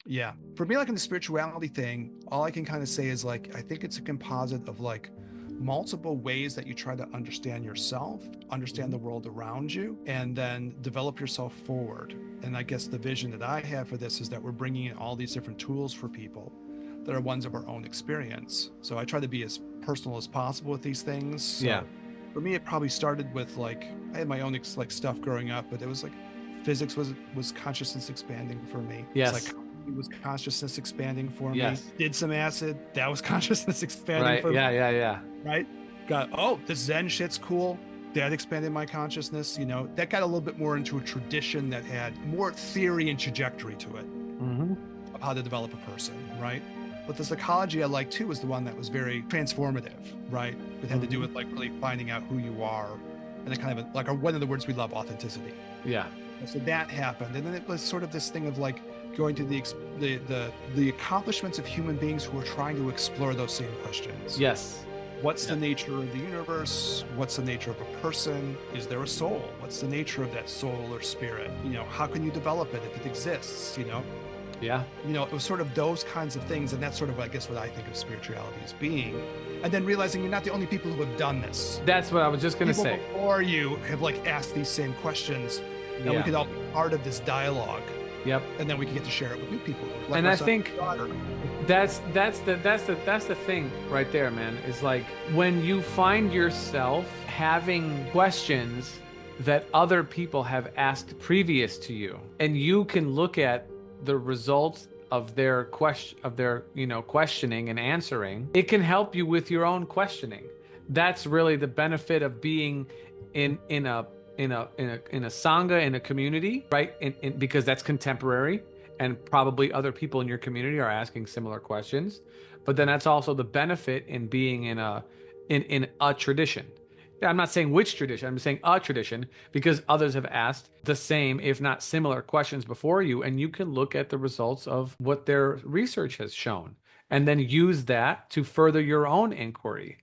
Yeah. For me, like in the spirituality thing, all I can kind of say is like, I think it's a composite of like multiple ways that you try to understand yourself, understand the Mhm. world around you, and then develop yourself forward. And I guess the vision that I have for this is that we're bringing in all these different tools for people that are ones of our own experience. So I try to be as personal as possible with these things. Yeah. So for me, it probably started with like, I had my own like stuff growing up, but it was like physics was consciousness expanding for me. Yes. Psychology was consciousness expanding for me. Yes. Did some acid, that was consciousness expanding Right. for me, Yeah. Yeah. Yeah. right? Got, oh, the Zen shit's cool. That expanded my consciousness. That got a little bit more into a tradition that had more theory and trajectory to it Hmm. of how to develop a person, right? But the psychology I like too was the one that was very transformative, right? It had to do Hmm. with like really finding out who you are, and it kind of like one of the words we love, authenticity. Yeah. So that happened, and then it was sort of this thing of like going to the accomplishments of human beings who are trying to explore those same questions. Yes. What's the Yes. nature of the universe? What's the nature of a person? Is there a soul? What's the nature of that soul or spirit? How can you develop it if it exists? Yeah. It was sort of those kinds of things, and that's sort of, I guess, what I think of spirituality as being. And then realizing you're not the only people who have done this. That's what I was just gonna People say. before you have like asked these same questions, and we Yeah. could all be part of this dialogue, Yep. and then we can get to share it with new people, like And our I son think and daughter. that's the thing right there, man. Is like when you find yourself having questions that other people have asked previous to you, and you can look at the results of their questioning and answering, it can help you with your own questioning. That's really the benefit of being in a sangha, in a community, right? Because that's contemporary, and probably other people in your community are asking similar questions. But then that's also the benefit in being in a tradition. Yeah, I'm not saying which tradition, I'm saying a tradition, because others have asked the same, if not similar, questions before you, and you can look at the results of what their research has shown and then use that to further your own inquiry.